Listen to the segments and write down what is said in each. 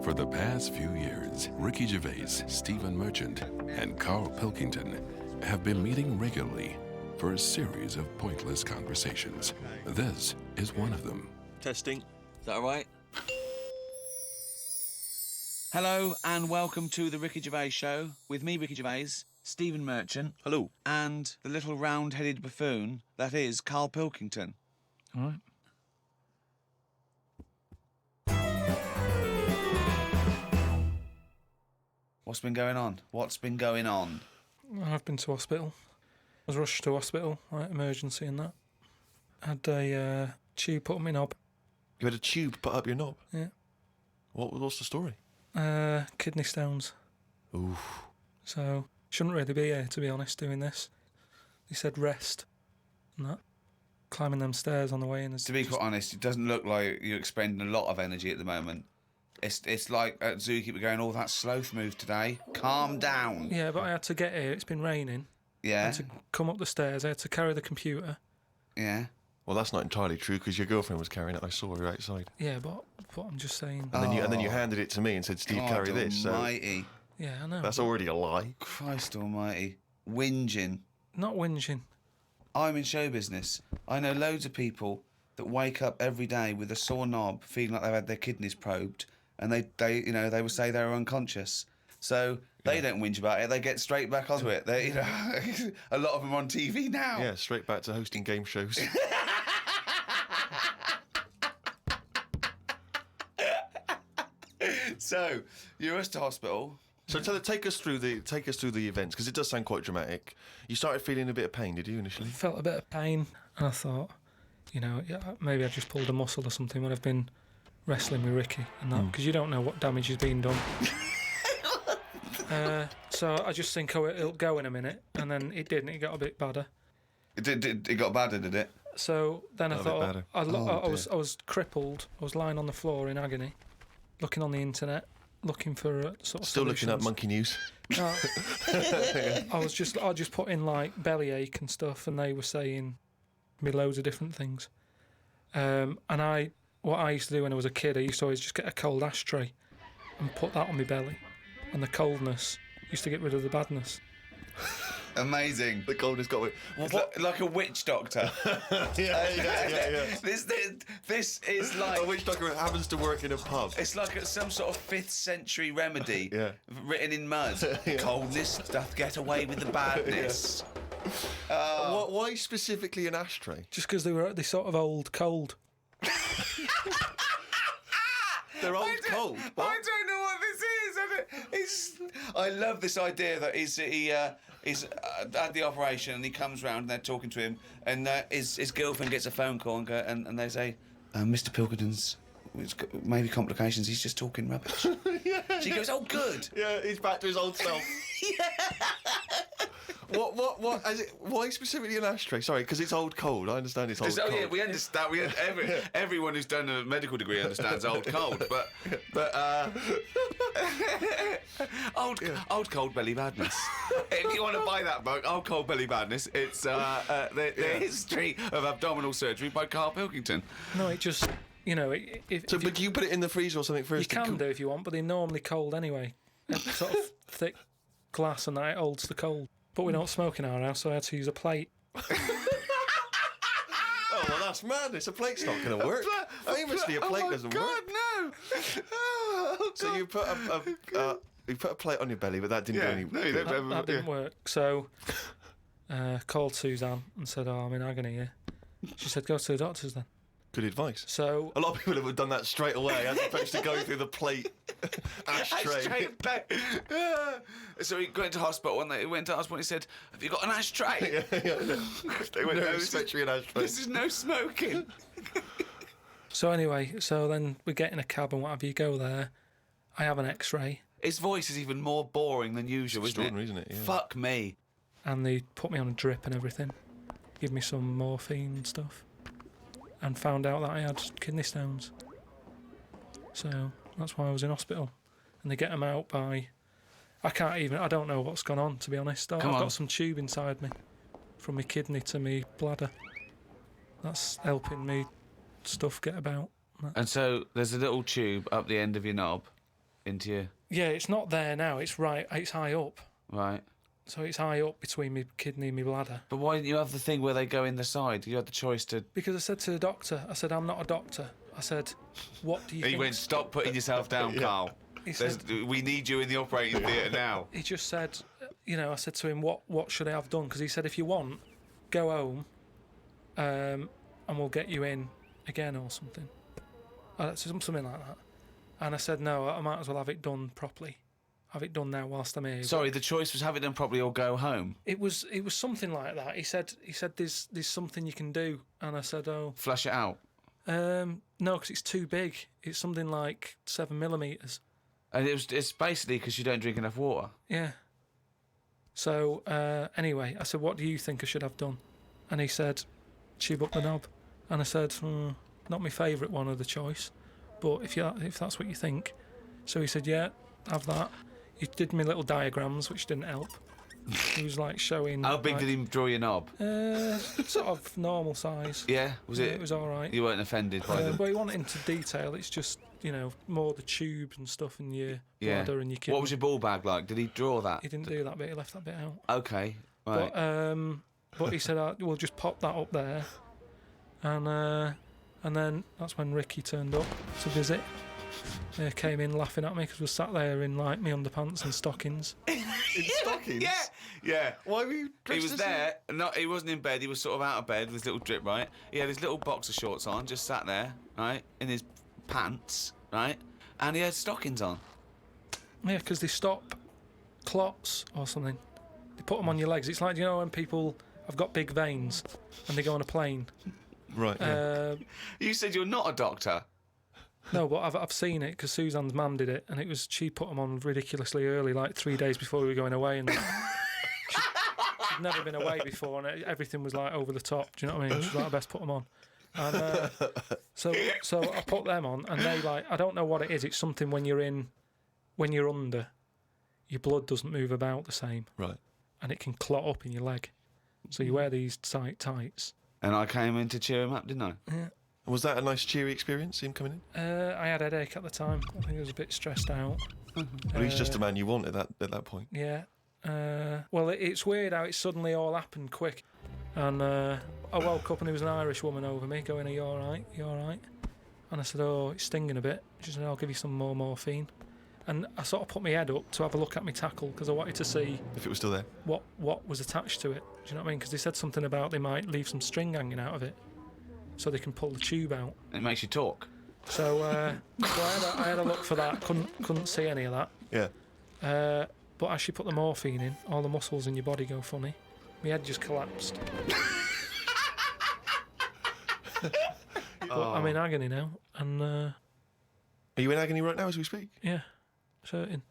For the past few years, Ricky Gervais, Stephen Merchant, and Carl Pilkington have been meeting regularly for a series of pointless conversations. This is one of them. Testing. Is that all right? Hello and welcome to the Ricky Gervais Show with me, Ricky Gervais, Stephen Merchant. Hello. And the little round-headed buffoon that is Carl Pilkington. All right. What's been going on? I've been to hospital. I was rushed to hospital, like emergency and that. Had a tube put up my knob. You had a tube put up your knob? Yeah. What's the story? Kidney stones. Ooh. So, shouldn't really be here, to be honest, doing this. They said rest and that. Climbing them stairs on the way in. To be quite honest, it doesn't look like you're expending a lot of energy at the moment. It's like at Zookeeper going, oh, that sloth move today. Calm down. Yeah, but I had to get here. It's been raining. Yeah. I had to come up the stairs. I had to carry the computer. Yeah. Well, that's not entirely true because your girlfriend was carrying it. I saw her outside. Yeah, but I'm just saying. And then you handed it to me and said, "Steve, God carry this." Almighty. So Yeah, I know. that's already a lie. Christ almighty. Whinging. Not whinging. I'm in show business. I know loads of people that wake up every day with a sore knob, feeling like they've had their kidneys probed, and they will say they're unconscious. So they don't whinge about it. They get straight back onto it. They, a lot of them are on TV now. Yeah, straight back to hosting game shows. So you're rushed to hospital. So take us through the events because it does sound quite dramatic. You started feeling a bit of pain, did you initially? Felt a bit of pain, and I thought, maybe I just pulled a muscle or something when I've been wrestling with Ricky and that, because you don't know what damage has been done. So I just think, it'll go in a minute, and then it didn't. It got a bit badder. It got badder, did it? So then I thought, I was crippled. I was lying on the floor in agony, looking on the internet, looking for sort of still solutions. looking at Monkey News. No. I just put in like bellyache and stuff, and they were saying me loads of different things. And what I used to do when I was a kid, I used to always just get a cold ashtray and put that on my belly, and the coldness used to get rid of the badness. Amazing. The coldness got It's like a witch doctor. Yeah. This is like A witch doctor happens to work in a pub. It's like some sort of 5th century remedy written in mud. Yeah. Coldness doth get away with the badness. Why specifically an ashtray? Just because they sort of old cold. They're old cold. I don't know what this is. I love this idea that he's at the operation and he comes round and they're talking to him and his girlfriend gets a phone call and they say, Mr. Pilkington's maybe complications. He's just talking rubbish. Yeah. She goes, oh, good. Yeah, he's back to his old self. What? Why specifically an ashtray? Sorry, because it's old cold. I understand it's old cold. Yeah, we understand. Everyone who's done a medical degree understands old cold, but old cold belly badness. If you want to buy that book, Old Cold Belly Badness, it's the history of abdominal surgery by Carl Pilkington. No, it just But you put it in the freezer or something first? You can do if you want, but they're normally cold anyway. Sort of thick glass and that it holds the cold. But we don't smoke in our house, so I had to use a plate. Oh, well, that's madness. A plate's not going to work. Famously, a plate doesn't work. No! Oh, God. So you put a plate on your belly, but that didn't do any. That didn't work. So called Suzanne and said, I'm in agony here. She said, go to the doctors then. Good advice. So a lot of people have done that straight away as opposed to going through the plate ashtray. So he went to hospital and he said, have you got an ashtray? They went, no, especially an ashtray. This is no smoking. So anyway, then we get in a cab and what have you, go there. I have an x-ray. His voice is even more boring than usual, isn't it? Yeah. Fuck me. And they put me on a drip and everything. Give me some morphine and stuff. And found out that I had kidney stones. So that's why I was in hospital. And they get them out by... I don't know what's gone on, to be honest. I've got some tube inside me. From my kidney to my bladder. That's helping me stuff get about. And so there's a little tube up the end of your knob. into you. Yeah, it's not there now. It's high up. Right. So it's high up between my kidney and my bladder. But why didn't you have the thing where they go in the side? You had the choice to... Because I said to the doctor, I said, I'm not a doctor. I said, what do you He think? went, stop putting yourself down, Carl. He said, We need you in the operating theatre now. he just said, I said to him, what should I have done? Because he said, if you want, go home and we'll get you in again or something. Something like that. And I said, no, I might as well have it done properly. Have it done now whilst I'm here. Sorry, the choice was have it done properly or go home. It was something like that. He said there's something you can do, and I said, oh, Flush it out. no, because it's too big. It's something like 7mm. And it's basically because you don't drink enough water. Yeah. So anyway, I said, what do you think I should have done? And he said, tube up the knob. And I said, not my favourite one of the choice, but if that's what you think. So he said, yeah, have that. He did me little diagrams, which didn't help. He was like showing. How big did he draw your knob? Sort of normal size. Yeah, was it? It was all right. You weren't offended by them. But he went into detail. It's just more the tubes and stuff in your bladder and your kidney. What was your ball bag like? Did he draw that? He didn't do that bit. He left that bit out. Okay, right. But he said, we'll just pop that up there, and then that's when Ricky turned up to visit. Came in laughing at me because we sat there in like me underpants and stockings. In stockings? Yeah. Why were you He was there. No, he wasn't in bed. He was sort of out of bed with his little drip, right? He had his little boxer shorts on, just sat there, right, in his pants, right, and he had stockings on. Yeah, because they stop clots or something. They put them on your legs. It's like, when people have got big veins and they go on a plane. Right. Yeah. You said you're not a doctor. No, but I've seen it because Suzanne's mum did it, and she put them on ridiculously early, like 3 days before we were going away, and she'd never been away before, and everything was like over the top. Do you know what I mean? She's like, I best put them on. And so I put them on, and they I don't know what it is. It's something when you're under, your blood doesn't move about the same, Right. and it can clot up in your leg. So you wear these tight tights. And I came in to cheer him up, didn't I? Yeah. Was that a nice, cheery experience, him coming in? I had a headache at the time. I think I was a bit stressed out. Well, he's just a man you want at that point. Yeah. Well, it's weird how it suddenly all happened quick. And I woke up and there was an Irish woman over me going, are you all right? You all right? And I said, oh, it's stinging a bit. She said, I'll give you some more morphine. And I sort of put my head up to have a look at my tackle because I wanted to see If it was still there. what was attached to it. Do you know what I mean? Because they said something about they might leave some string hanging out of it so they can pull the tube out. It makes you talk. So, I had a look for that. Couldn't see any of that. Yeah. But as she put the morphine in, all the muscles in your body go funny. My head just collapsed. But I'm in agony now, and Are you in agony right now as we speak? yeah, certain.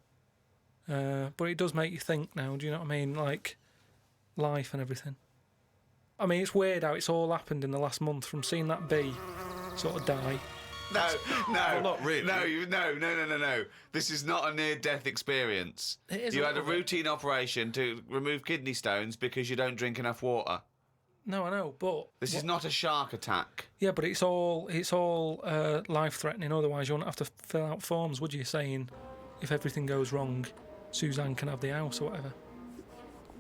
But it does make you think now. Do you know what I mean? Like life and everything. I mean, it's weird how it's all happened in the last month. From seeing that bee sort of die. No. Well, not really. No. This is not a near-death experience. It is You a had a little bit. routine operation to remove kidney stones because you don't drink enough water. No, I know, but This is not a shark attack. yeah, but it's all life-threatening. Otherwise, you wouldn't have to fill out forms, would you? Saying if everything goes wrong, Suzanne can have the house or whatever.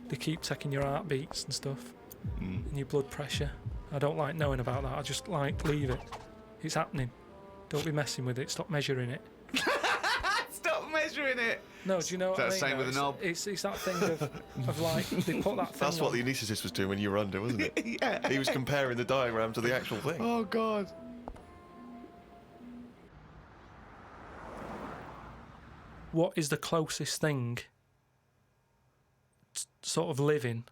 They keep checking your heartbeats and stuff and your blood pressure. I don't like knowing about that. I just leave it. It's happening. Don't be messing with it. Stop measuring it. Stop measuring it. No, do you know what I mean? That's the same with the knob. It's that thing of like they put that thing. That's what on. the anaesthetist was doing when you were under, wasn't it? Yeah. He was comparing the diagram to the actual thing. Oh, God. What is the closest thing sort of living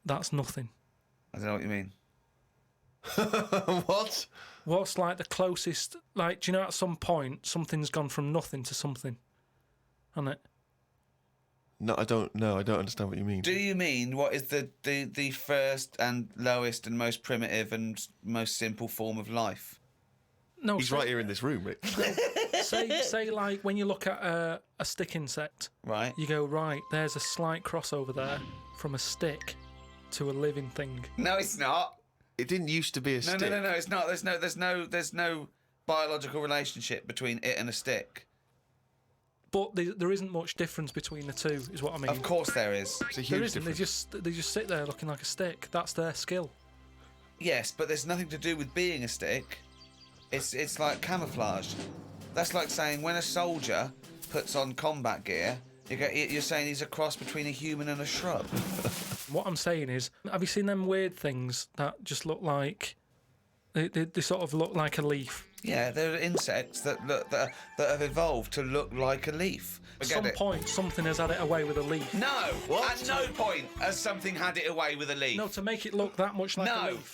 that's nothing? I don't know what you mean. What? What's like the closest, like, do you know at some point something's gone from nothing to something? Hasn't it? No, I don't know. I don't understand what you mean. Do you mean what is the first and lowest and most primitive and most simple form of life? No, He's say, right here in this room, Rick. say like when you look at a stick insect, Right. you go, right, there's a slight crossover there from a stick to a living thing. No, it's not. It didn't used to be a stick. No, it's not. There's no biological relationship between it and a stick. But there isn't much difference between the two, is what I mean. Of course there is. It's a There huge isn't. difference. They just sit there looking like a stick. That's their skill. Yes, but there's nothing to do with being a stick. It's like camouflage. That's like saying when a soldier puts on combat gear, you're saying he's a cross between a human and a shrub. What I'm saying is, have you seen them weird things that just look like... They sort of look like a leaf. Yeah, they're insects that have evolved to look like a leaf. At some point, something has had it away with a leaf. No! What? At no point has something had it away with a leaf. No, to make it look that much like a No. leaf.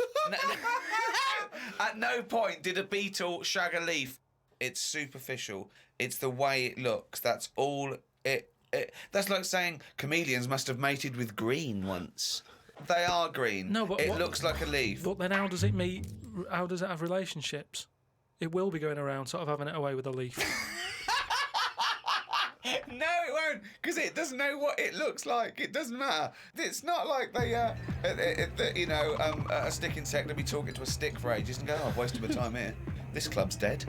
At no point did a beetle shag a leaf. It's superficial. It's the way it looks. That's all it. That's like saying chameleons must have mated with green once. They are green. No, but it what- looks like a leaf. But then how does it meet... How does it have relationships? It will be going around sort of having it away with a leaf. No, it won't, because it doesn't know what it looks like. It doesn't matter. It's not like a stick insect will be talking to a stick for ages and go, "Oh, I've wasted my time here. This club's dead."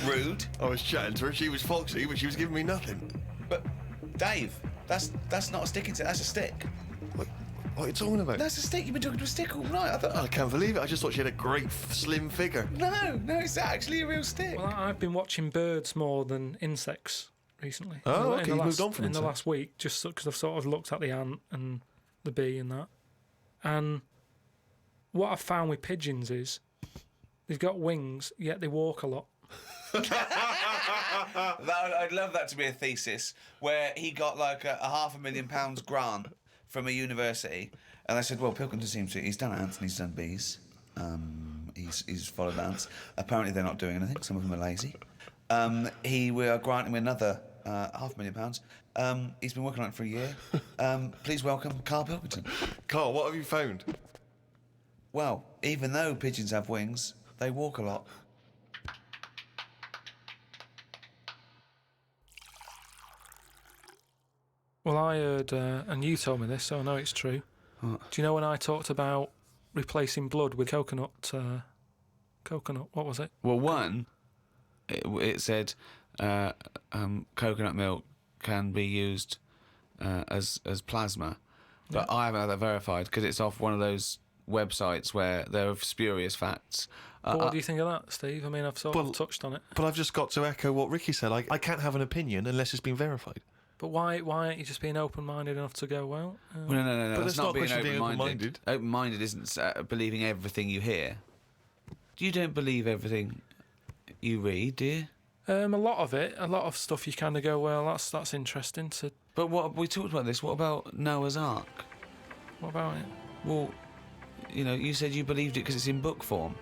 Rude. I was chatting to her. She was foxy, but she was giving me nothing. But Dave, that's not a stick insect. That's a stick. What are you talking about? That's a stick. You've been talking to a stick all night. I thought. I can't believe it. I just thought she had a great slim figure. No, it's actually a real stick. Well, I've been watching birds more than insects recently. Oh, okay, you've moved on from in the insects. last week, just because I've sort of looked at the ant and the bee and that. And what I've found with pigeons is they've got wings, yet they walk a lot. I'd love that to be a thesis where he got like a £500,000 grant from a university, and I said, "Well, Pilkington seems to. He's done ants and he's done bees. He's followed ants. Apparently, they're not doing anything. Some of them are lazy. We are granting him another £500,000. He's been working on it for a year. Please welcome Carl Pilkington." Carl, what have you found? Well, even though pigeons have wings, they walk a lot. Well, I heard, and you told me this, so I know it's true. What? Do you know when I talked about replacing blood with coconut? What was it? Well, one, it said coconut milk can be used as plasma, but I haven't had that verified because it's off one of those websites where there are spurious facts. But what do you think of that, Steve? I mean, I've sort of touched on it. But I've just got to echo what Ricky said. I can't have an opinion unless it's been verified. But why aren't you just being open-minded enough to go, well... Well, no. But That's it's not not a being question of being open-minded. open-minded. Open-minded isn't believing everything you hear. You don't believe everything you read, do you? a lot of stuff you kind of go, well, that's interesting. But what we talked about this. What about Noah's Ark? What about it? Well, you said you believed it because it's in book form,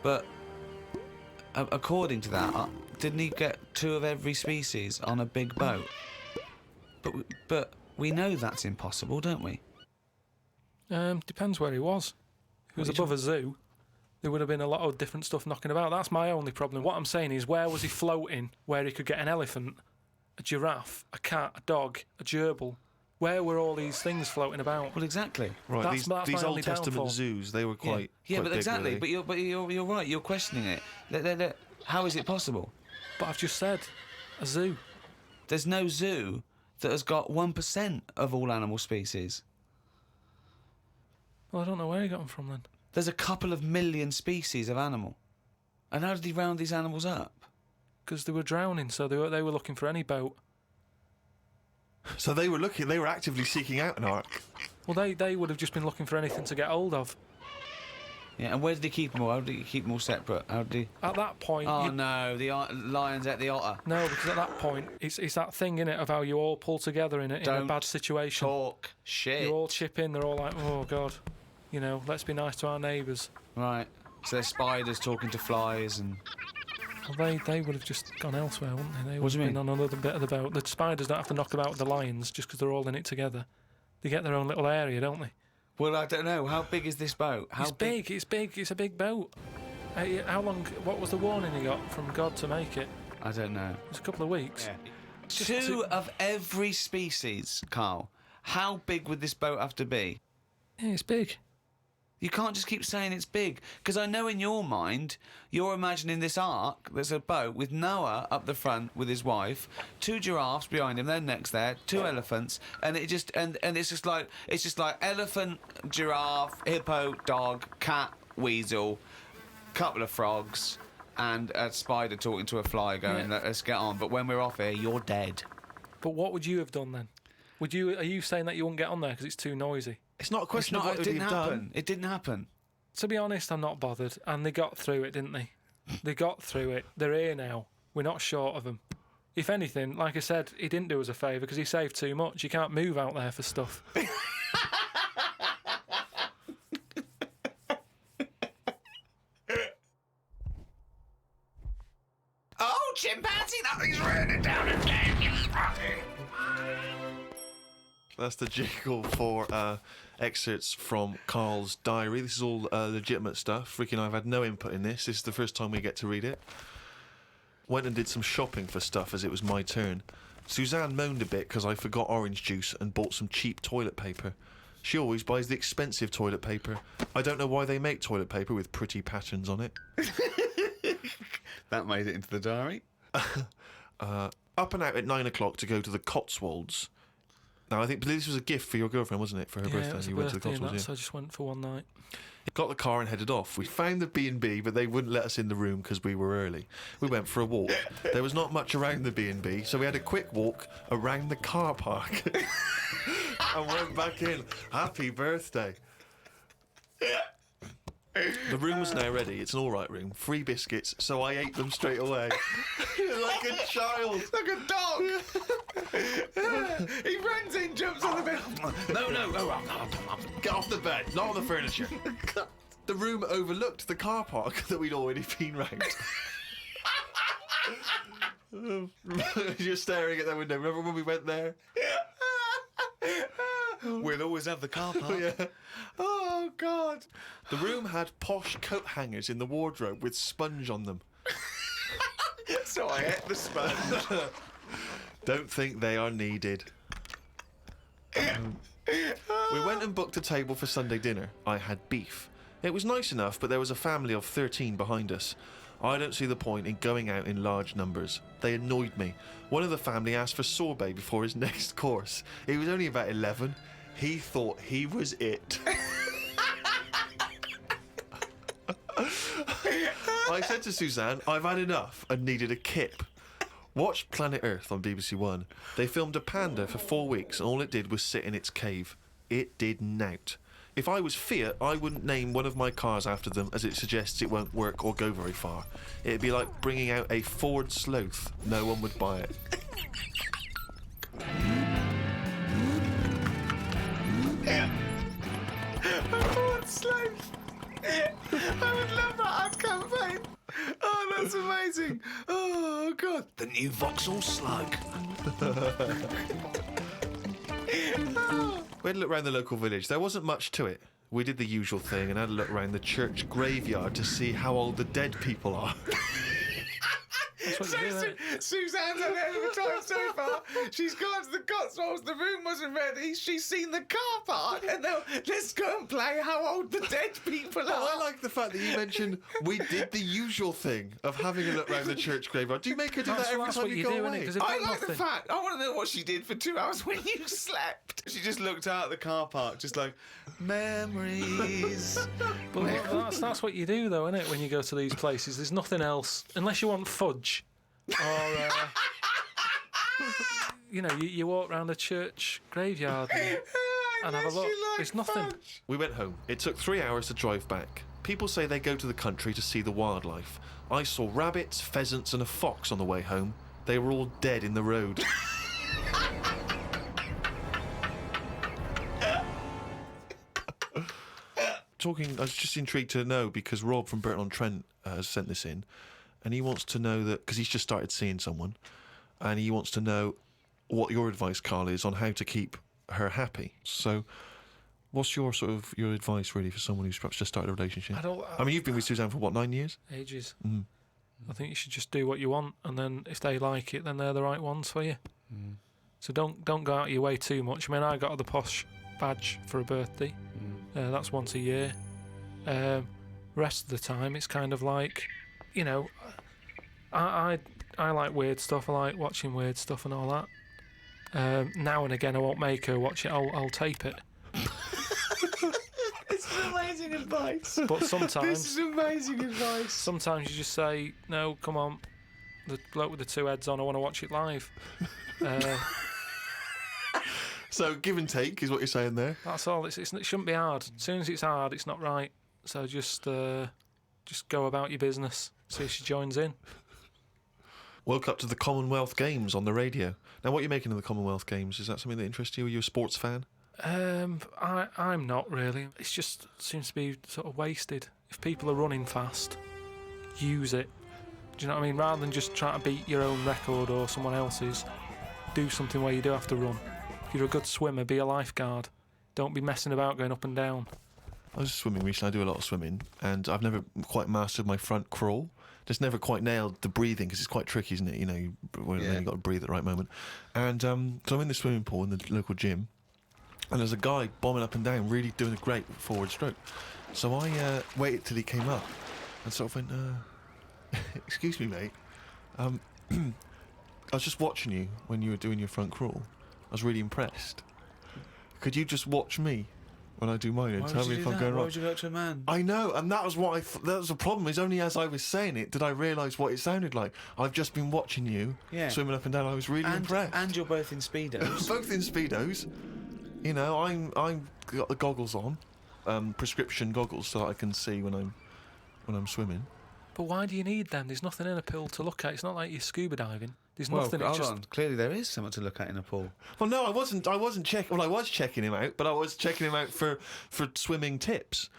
but according to that, didn't he get 2 of every species on a big boat? But we know that's impossible, don't we? Depends where he was. If he was above a zoo, there would have been a lot of different stuff knocking about. That's my only problem. What I'm saying is, where was he floating where he could get an elephant, a giraffe, a cat, a dog, a gerbil? Where were all these things floating about? Well, exactly. Right, That's these my Old only Testament downfall. zoos, they were quite Yeah, quite but big, exactly. really. But you're right. You're questioning it. How is it possible? But I've just said, a zoo. There's no zoo that has got 1% of all animal species. Well, I don't know where he got them from then. There's a couple of million species of animal. And how did he round these animals up? Because they were drowning, so they were looking for any boat. So they were actively seeking out an ark. Well, they would have just been looking for anything to get hold of. Yeah, and where did he keep them all? How did he keep them all separate? How did he... At that point... Oh, no, the lions ate the otter. No, because at that point, it's that thing, innit, of how you all pull together in a Don't bad situation. Talk shit. You all chip in, they're all like, oh, God, let's be nice to our neighbours. Right. So there's spiders talking to flies and... Well, they would have just gone elsewhere, wouldn't they? They would What do you have been mean? on another bit of the boat. The spiders don't have to knock about the lions just because they're all in it together. They get their own little area, don't they? Well, I don't know. How big is this boat? It's big, it's a big boat. How long, what was the warning he got from God to make it? I don't know. It's a couple of weeks. Yeah. 2 of every species, Carl. How big would this boat have to be? Yeah, it's big. You can't just keep saying it's big. Because I know in your mind, you're imagining this ark, there's a boat with Noah up the front with his wife, 2 giraffes behind him, their necks there, 2 elephants, and it just and it's just like elephant, giraffe, hippo, dog, cat, weasel, couple of frogs, and a spider talking to a fly going, let's get on. But when we're off here, you're dead. But what would you have done then? Are you saying that you wouldn't get on there because it's too noisy? It's not a question of what It would didn't have happen. done. It didn't happen. To be honest, I'm not bothered. And they got through it, didn't they? They got through it. They're here now. We're not short of them. If anything, like I said, he didn't do us a favour because he saved too much. You can't move out there for stuff. Oh, chimpanzee, nothing's raining down again. That's the jingle for excerpts from Carl's diary. This is all legitimate stuff. Ricky and I have had no input in this. This is the first time we get to read it. Went and did some shopping for stuff as it was my turn. Suzanne moaned a bit because I forgot orange juice and bought some cheap toilet paper. She always buys the expensive toilet paper. I don't know why they make toilet paper with pretty patterns on it. That made it into the diary. Up and out at 9 o'clock to go to the Cotswolds. Now, I think this was a gift for your girlfriend, wasn't it, for her birthday? It was a You went to the birthday and Cotswolds, that, so I just went for one night. Got the car and headed off. We found the B&B, but they wouldn't let us in the room because we were early. We went for a walk. There was not much around the B&B, so we had a quick walk around the car park and went back in. Happy birthday. The room was now ready. It's an all right room. 3 biscuits, so I ate them straight away. Like a child. Like a dog. He runs in, jumps on the bed. No. Get off the bed, not on the furniture. The room overlooked the car park that we'd already been round. You're staring at that window. Remember when we went there? We'll always have the car park. Yeah. Oh, God. The room had posh coat hangers in the wardrobe with sponge on them. So I ate the sponge. Don't think they are needed. We went and booked a table for Sunday dinner. I had beef. It was nice enough, but there was a family of 13 behind us. I don't see the point in going out in large numbers. They annoyed me. One of the family asked for sorbet before his next course. He was only about 11. He thought he was it. I said to Suzanne, I've had enough and needed a kip. Watched Planet Earth on BBC One. They filmed a panda for 4 weeks and all it did was sit in its cave. It did nout. If I was Fiat, I wouldn't name one of my cars after them as it suggests it won't work or go very far. It'd be like bringing out a Ford Sloth. No one would buy it. Ford Sloth. I would love that ad campaign. Oh, that's amazing. Oh, God. The new Vauxhall Slug. We had a look around the local village. There wasn't much to it. We did the usual thing and had a look around the church graveyard to see how old the dead people are. That's what you do, isn't it? Suzanne's had a hell of a time so far. She's gone to the Cotswolds, the room wasn't ready, she's seen the car park, and now let's go and play how old the dead people are. I like the fact that you mentioned we did the usual thing of having a look around the church graveyard. Do you make her do that every That's time what you you go do, away? innit? 'Cause if I they've like the nothing- fact. I want to know what she did for 2 hours when you slept. She just looked out at the car park, just like, memories. But that's what you do, though, isn't it? When you go to these places, there's nothing else unless you want fudge, or you walk around a church graveyard and have a look. There's nothing. We went home. It took 3 hours to drive back. People say they go to the country to see the wildlife. I saw rabbits, pheasants, and a fox on the way home. They were all dead in the road. I was just intrigued to know because Rob from Burton-on-Trent has sent this in, and he wants to know that because he's just started seeing someone, and he wants to know what your advice, Carl, is on how to keep her happy. So, what's your advice really for someone who's perhaps just started a relationship? I mean, you've been with Suzanne for what, 9 years? Ages. I think you should just do what you want, and then if they like it, then they're the right ones for you. So don't go out of your way too much. I mean, I got her the posh badge for her birthday. That's once a year. Rest of the time, it's kind of like, you know, I like weird stuff. I like watching weird stuff and all that. Now and again, I won't make her watch it. I'll tape it. This is amazing advice. But sometimes, This is amazing advice. sometimes you just say, no, come on, the bloke with the two heads on, I want to watch it live. So give and take is what you're saying there. That's all. It shouldn't be hard. As soon as it's hard, it's not right. So just go about your business. See if she joins in. Woke up to the Commonwealth Games on the radio. Now, what are you making of the Commonwealth Games? Is that something that interests you? Are you a sports fan? I'm not really. It just seems to be sort of wasted. If people are running fast, use it. Do you know what I mean? Rather than just trying to beat your own record or someone else's, do something where you do have to run. If you're a good swimmer, be a lifeguard. Don't be messing about going up and down. I was swimming recently. I do a lot of swimming, and I've never quite mastered my front crawl. Just never quite nailed the breathing, because it's quite tricky, isn't it? You know, you've got to breathe at the right moment. And so I'm in the swimming pool in the local gym, and there's a guy bombing up and down, really doing a great forward stroke. So I waited till he came up, and sort of went, excuse me, mate. I was just watching you when you were doing your front crawl. I was really impressed. Could you just watch me when I do mine and tell me if I'm going Why wrong? would you go up to a man? I know, and that was what that was the problem. Is only as I was saying it did I realise what it sounded like. I've just been watching you swimming up and down. I was really impressed. And you're both in Speedos. Both in speedos. You know, I'm got the goggles on, prescription goggles, so that I can see when I'm swimming. But why do you need them? There's nothing in a pool to look at. It's not like you're scuba diving. There's Well, nothing. It's hold just on. Clearly there is something to look at in a pool. Well, no, I wasn't checking. Well, I was checking him out, but I was checking him out for swimming tips.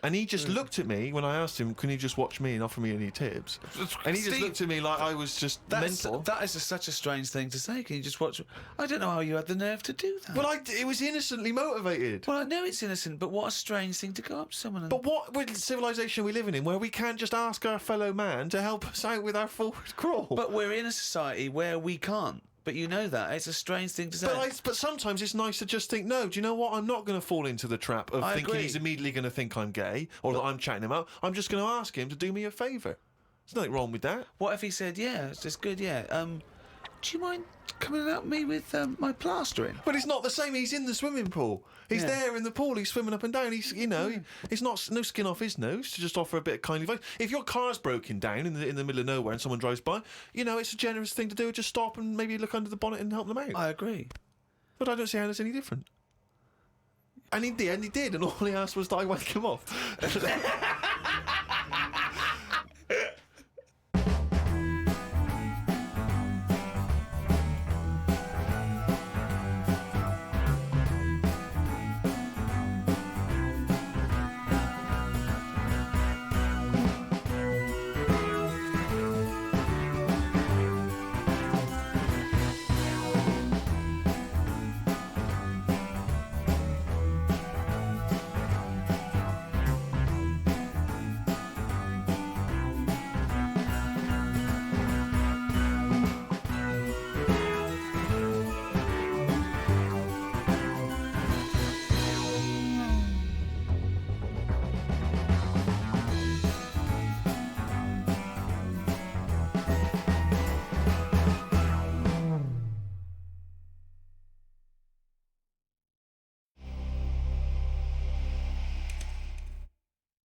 And he just looked at me when I asked him, "Can you just watch me and offer me any tips?" And he just Steve, looked at me like I was just mental. That is such a strange thing to say. Can you just watch? I don't know how you had the nerve to do that. Well, it was innocently motivated. Well, I know it's innocent, but what a strange thing to go up to someone and... But what civilization are we living in where we can't just ask our fellow man to help us out with our forward crawl? But we're in a society where we can't. But you know that. It's a strange thing to say. But sometimes it's nice to just think, no, do you know what? I'm not going to fall into the trap of thinking agree. he's immediately going to think I'm gay or that I'm chatting him up. I'm just going to ask him to do me a favour. There's nothing wrong with that. What if he said, yeah, it's just good, yeah. Do you mind coming and help me with my plastering? But it's not the same. He's in the swimming pool. He's there in the pool. He's swimming up and down. He's, it's not no skin off his nose to just offer a bit of kindly advice. If your car's broken down in the middle of nowhere and someone drives by, it's a generous thing to do. Just stop and maybe look under the bonnet and help them out. I agree. But I don't see how that's any different. And in the end, he did, and all he asked was that I wake him off.